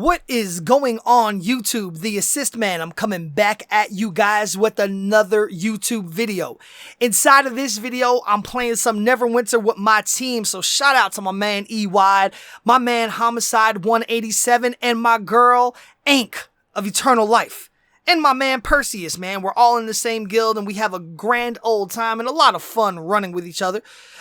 What is going on, YouTube? The Assist Man. I'm coming back at you guys with another YouTube video. Inside of this video, I'm playing some Neverwinter with my team, so shout out to my man E-Wide, my man Homicide 187, and my girl Ank of Eternal Life. And my man Perseus, man. We're all in the same guild and we have a grand old time and a lot of fun running with each other.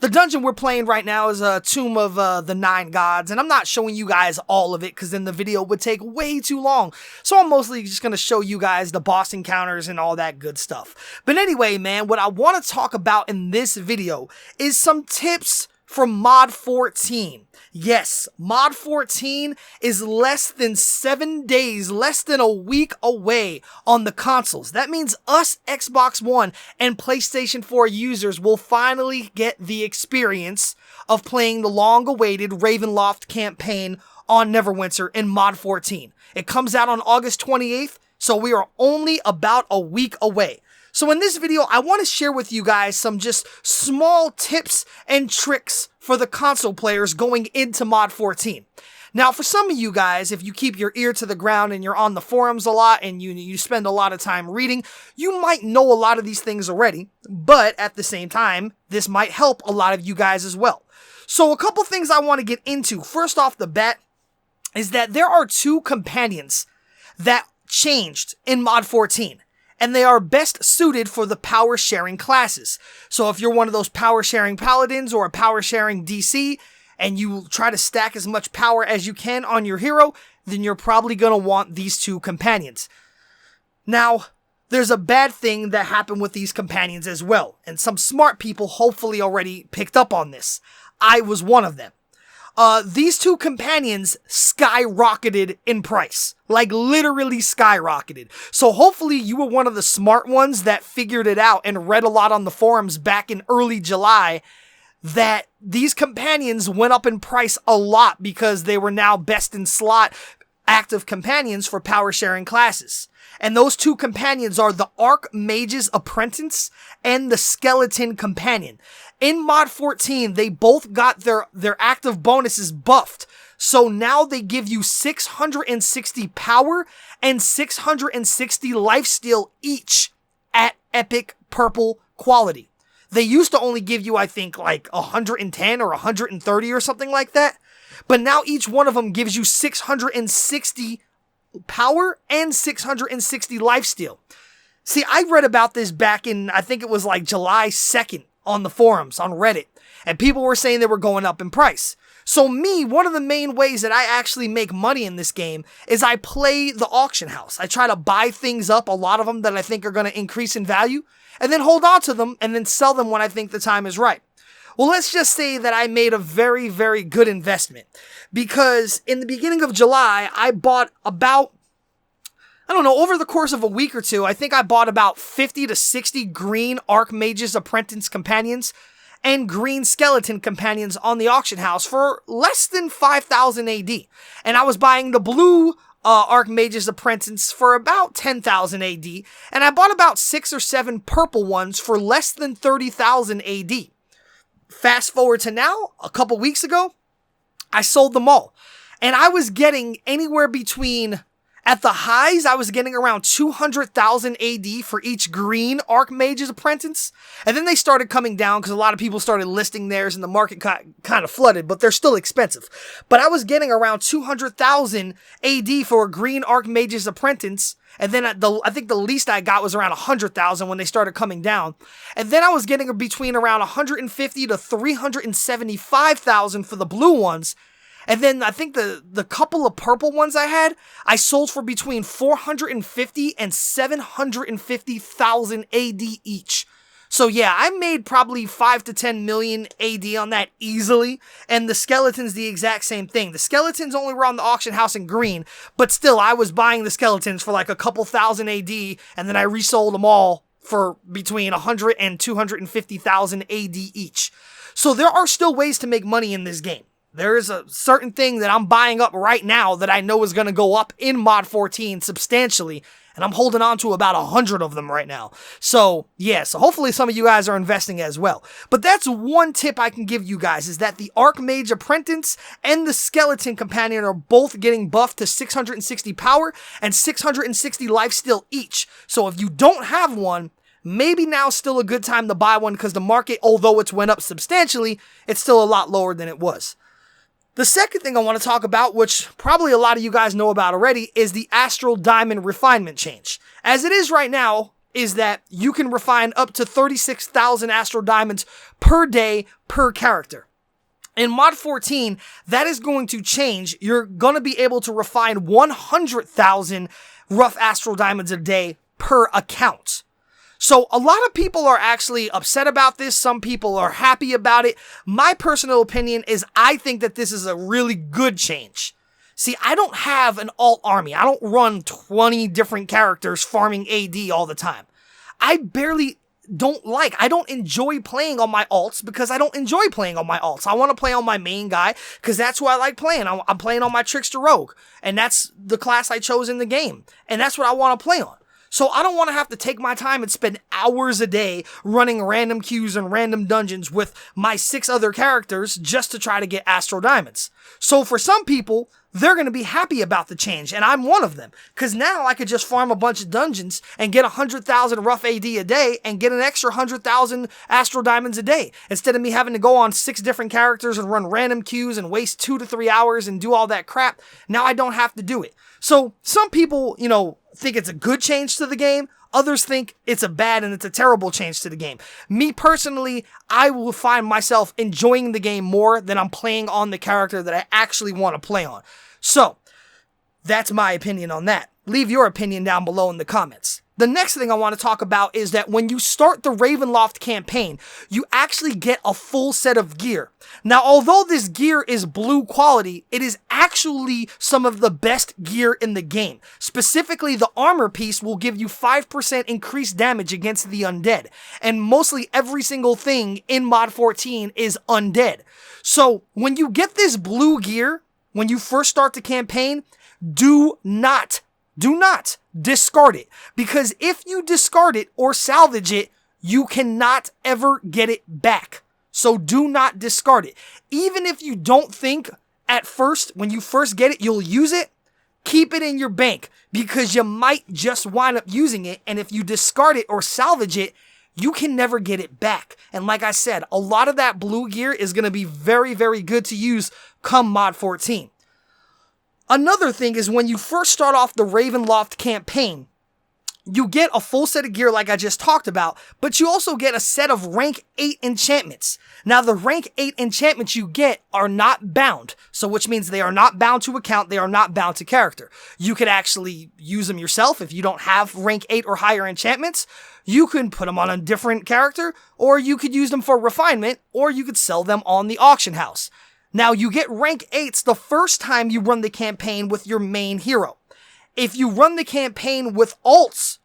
The dungeon we're playing right now is a Tomb of the Nine Gods, and I'm not showing you guys all of it because then the video would take way too long. So I'm mostly just going to show you guys the boss encounters and all that good stuff. But anyway, man, what I want to talk about in this video is some tips from Mod 14. Yes, Mod 14 is less than 7 days, less than a week away on the consoles. That means us Xbox One and PlayStation 4 users will finally get the experience of playing the long-awaited Ravenloft campaign on Neverwinter in Mod 14. It comes out on August 28th, so we are only about a week away. So in this video, I want to share with you guys some just small tips and tricks for the console players going into Mod 14. Now, for some of you guys, if you keep your ear to the ground and you're on the forums a lot and you spend a lot of time reading, you might know a lot of these things already, but at the same time, this might help a lot of you guys as well. So a couple things I want to get into. First off the bat is that there are two companions that changed in Mod 14. And they are best suited for the power sharing classes. So if you're one of those power sharing paladins or a power sharing DC and you try to stack as much power as you can on your hero, then you're probably going to want these two companions. Now, there's a bad thing that happened with these companions as well. And some smart people hopefully already picked up on this. I was one of them. These two companions skyrocketed in price. Like, literally skyrocketed. So hopefully you were one of the smart ones that figured it out and read a lot on the forums back in early July that these companions went up in price a lot because they were now best in slot active companions for power sharing classes. And those two companions are the Archmage's Apprentice and the Skeleton Companion. In Mod 14, they both got their active bonuses buffed. So now they give you 660 power and 660 lifesteal each at epic purple quality. They used to only give you, I think, like 110 or 130 or something like that. But now each one of them gives you 660 power and 660 lifesteal. See, I read about this back in, I think it was like July 2nd on the forums, on Reddit. And people were saying they were going up in price. So me, one of the main ways that I actually make money in this game is I play the auction house. I try to buy things up, a lot of them that I think are going to increase in value, and then hold on to them and then sell them when I think the time is right. Well, let's just say that I made a very, very good investment because in the beginning of July, I bought about, I don't know, over the course of a week or two, I think I bought about 50 to 60 green Archmage's Apprentice companions and green skeleton companions on the auction house for less than 5,000 AD. And I was buying the blue Archmage's Apprentice for about 10,000 AD. And I bought about 6 or 7 purple ones for less than 30,000 AD. Fast forward to now, a couple weeks ago, I sold them all. And I was getting anywhere between, at the highs, I was getting around 200,000 AD for each green Archmage's Apprentice. And then they started coming down because a lot of people started listing theirs and the market kind of flooded, but they're still expensive. But I was getting around 200,000 AD for a green Archmage's Apprentice. And then I think the least I got was around 100,000 when they started coming down. And then I was getting between around 150 to 375,000 for the blue ones. And then I think the couple of purple ones I had, I sold for between 450 and 750,000 AD each. So yeah, I made probably 5 to 10 million AD on that easily, and the skeletons the exact same thing. The skeletons only were on the auction house in green, but still I was buying the skeletons for like a couple thousand AD, and then I resold them all for between 100 and 250,000 AD each. So there are still ways to make money in this game. There is a certain thing that I'm buying up right now that I know is going to go up in Mod 14 substantially, And I'm holding on to about 100 of them right now. So, yeah, so hopefully some of you guys are investing as well. But that's one tip I can give you guys, is that the Archmage Apprentice and the Skeleton Companion are both getting buffed to 660 power and 660 lifesteal each. So if you don't have one, maybe now's still a good time to buy one, because the market, although it's went up substantially, it's still a lot lower than it was. The second thing I want to talk about, which probably a lot of you guys know about already, is the Astral Diamond Refinement change. As it is right now, is that you can refine up to 36,000 Astral Diamonds per day per character. In Mod 14, that is going to change. You're going to be able to refine 100,000 rough Astral Diamonds a day per account. So a lot of people are actually upset about this. Some people are happy about it. My personal opinion is I think that this is a really good change. See, I don't have an alt army. I don't run 20 different characters farming AD all the time. I don't enjoy playing on my alts because I don't enjoy playing on my alts. I want to play on my main guy because that's who I like playing. I'm playing on my Trickster Rogue, and that's the class I chose in the game, and that's what I want to play on. So I don't want to have to take my time and spend hours a day running random queues and random dungeons with my 6 other characters just to try to get Astral Diamonds. So for some people, they're going to be happy about the change, and I'm one of them. Because now I could just farm a bunch of dungeons and get 100,000 rough AD a day and get an extra 100,000 Astral Diamonds a day. Instead of me having to go on 6 different characters and run random queues and waste 2 to 3 hours and do all that crap, now I don't have to do it. So some people, think it's a good change to the game. Others think it's a bad and it's a terrible change to the game. Me personally, I will find myself enjoying the game more than I'm playing on the character that I actually want to play on. So, that's my opinion on that. Leave your opinion down below in the comments. The next thing I want to talk about is that when you start the Ravenloft campaign, you actually get a full set of gear. Now, although this gear is blue quality, it is actually some of the best gear in the game. Specifically, the armor piece will give you 5% increased damage against the undead. And mostly every single thing in Mod 14 is undead. So, when you get this blue gear, when you first start the campaign, do not discard it, because if you discard it or salvage it, you cannot ever get it back. So do not discard it. Even if you don't think at first, when you first get it, you'll use it, keep it in your bank, because you might just wind up using it, and if you discard it or salvage it, you can never get it back. And like I said, a lot of that blue gear is going to be very, very good to use come Mod 14. Another thing is when you first start off the Ravenloft campaign, you get a full set of gear like I just talked about, but you also get a set of rank 8 enchantments. Now the rank 8 enchantments you get are not bound, so which means they are not bound to account, they are not bound to character. You could actually use them yourself if you don't have rank 8 or higher enchantments. You can put them on a different character, or you could use them for refinement, or you could sell them on the auction house. Now, you get rank 8s the first time you run the campaign with your main hero. If you run the campaign with alts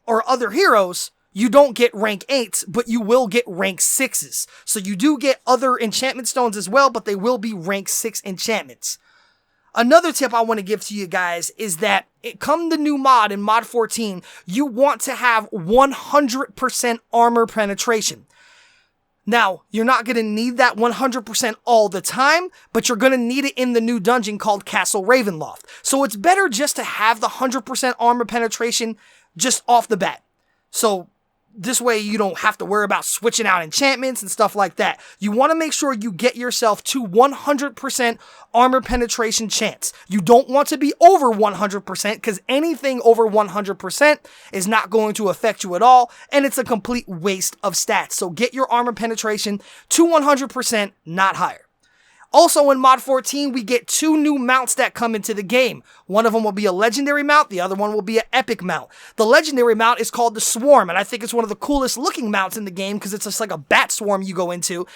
or other heroes, you don't get rank 8s, but you will get rank 6s. So you do get other enchantment stones as well, but they will be rank 6 enchantments. Another tip I want to give to you guys is that come the new mod in Mod 14, you want to have 100% armor penetration. Now, you're not going to need that 100% all the time, but you're going to need it in the new dungeon called Castle Ravenloft. So it's better just to have the 100% armor penetration just off the bat. So this way you don't have to worry about switching out enchantments and stuff like that. You want to make sure you get yourself to 100% armor penetration chance. You don't want to be over 100% because anything over 100% is not going to affect you at all, and it's a complete waste of stats. So get your armor penetration to 100%, not higher. Also in Mod 14, we get 2 new mounts that come into the game. One of them will be a legendary mount, the other one will be an epic mount. The legendary mount is called the Swarm, and I think it's one of the coolest looking mounts in the game because it's just like a bat swarm you go into.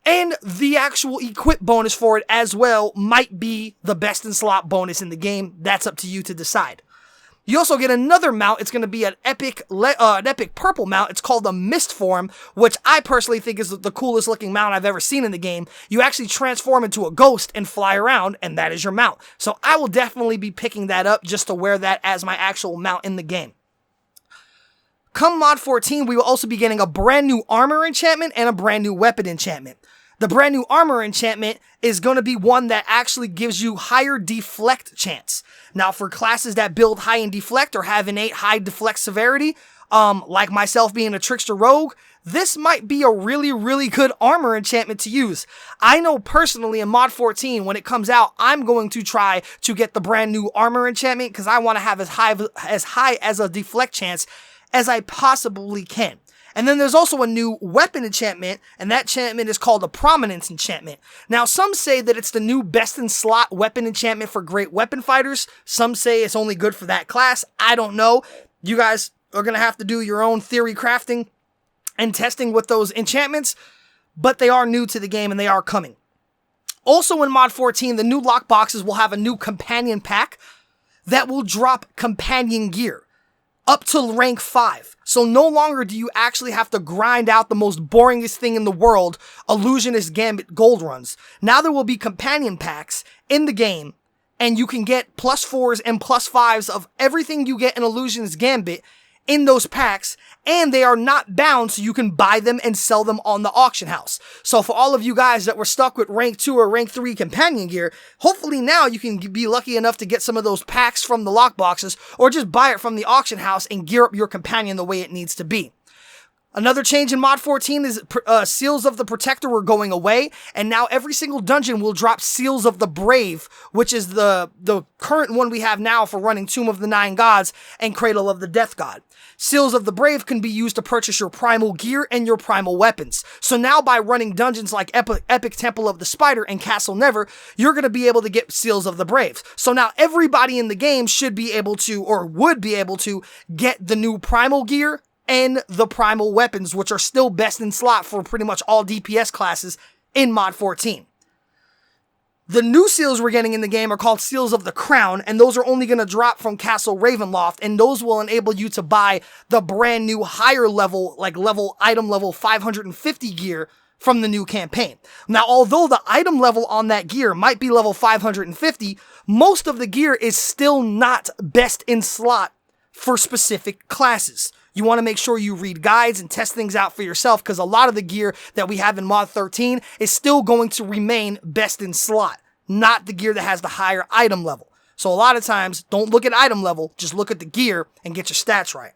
And the actual equip bonus for it as well might be the best in slot bonus in the game. That's up to you to decide. You also get another mount. It's going to be an epic purple mount. It's called the Mist form, which I personally think is the coolest looking mount I've ever seen in the game. You actually transform into a ghost and fly around, and that is your mount. So I will definitely be picking that up just to wear that as my actual mount in the game. Come Mod 14, we will also be getting a brand new armor enchantment and a brand new weapon enchantment. The brand new armor enchantment is going to be one that actually gives you higher deflect chance. Now, for classes that build high in deflect or have innate high deflect severity, like myself being a trickster rogue, this might be a really, really good armor enchantment to use. I know personally in Mod 14, when it comes out, I'm going to try to get the brand new armor enchantment because I want to have as high as a deflect chance as I possibly can. And then there's also a new weapon enchantment, and that enchantment is called a Prominence Enchantment. Now, some say that it's the new best-in-slot weapon enchantment for great weapon fighters. Some say it's only good for that class. I don't know. You guys are going to have to do your own theory crafting and testing with those enchantments, but they are new to the game, and they are coming. Also in Mod 14, the new lockboxes will have a new companion pack that will drop companion gear up to rank 5. So no longer do you actually have to grind out the most boringest thing in the world, Illusionist Gambit gold runs. Now there will be companion packs in the game, and you can get +4s and +5s of everything you get in Illusionist Gambit in those packs, and they are not bound, so you can buy them and sell them on the auction house. So for all of you guys that were stuck with rank 2 or rank 3 companion gear, hopefully now you can be lucky enough to get some of those packs from the lockboxes, or just buy it from the auction house and gear up your companion the way it needs to be. Another change in Mod 14 is Seals of the Protector were going away, and now every single dungeon will drop Seals of the Brave, which is the current one we have now for running Tomb of the Nine Gods and Cradle of the Death God. Seals of the Brave can be used to purchase your primal gear and your primal weapons. So now by running dungeons like Epic Temple of the Spider and Castle Never, you're going to be able to get Seals of the Brave. So now everybody in the game should be able to, or would be able to, get the new primal gear and the primal weapons, which are still best in slot for pretty much all DPS classes in Mod 14. The new seals we're getting in the game are called Seals of the Crown, and those are only going to drop from Castle Ravenloft, and those will enable you to buy the brand new higher level, item level 550 gear from the new campaign. Now, although the item level on that gear might be level 550, most of the gear is still not best in slot for specific classes. You want to make sure you read guides and test things out for yourself, because a lot of the gear that we have in Mod 13 is still going to remain best in slot, not the gear that has the higher item level. So a lot of times, don't look at item level, just look at the gear and get your stats right.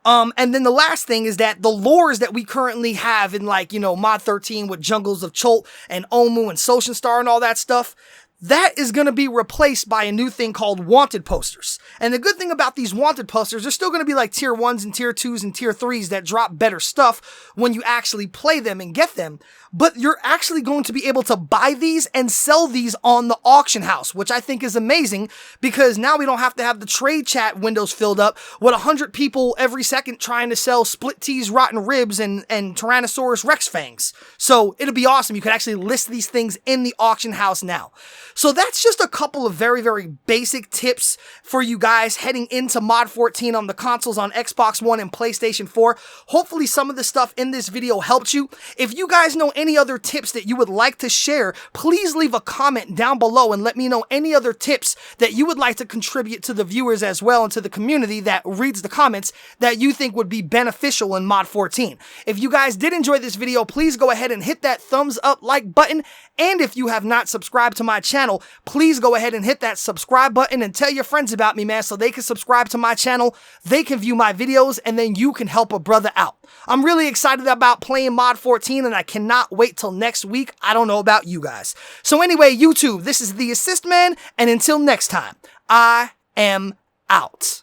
And then the last thing is that the lores that we currently have in Mod 13 with Jungles of Cholt and Omu and Soshin Star and all that stuff, that is going to be replaced by a new thing called wanted posters. And the good thing about these wanted posters, they're still going to be like tier 1s and tier 2s and tier 3s that drop better stuff when you actually play them and get them. But you're actually going to be able to buy these and sell these on the auction house, which I think is amazing, because now we don't have to have the trade chat windows filled up with 100 people every second trying to sell split tees, rotten ribs, and Tyrannosaurus Rex fangs. So it'll be awesome. You can actually list these things in the auction house now. So that's just a couple of very, very basic tips for you guys heading into Mod 14 on the consoles on Xbox One and PlayStation 4. Hopefully some of the stuff in this video helped you. If you guys know any other tips that you would like to share, please leave a comment down below and let me know any other tips that you would like to contribute to the viewers as well and to the community that reads the comments that you think would be beneficial in Mod 14. If you guys did enjoy this video, please go ahead and hit that thumbs up like button. And if you have not subscribed to my channel, please go ahead and hit that subscribe button and tell your friends about me, man, so they can subscribe to my channel, they can view my videos, and then you can help a brother out. I'm really excited about playing Mod 14, and I cannot wait till next week. I don't know about you guys. So anyway, YouTube, this is the Assist Man, and until next time, I am out.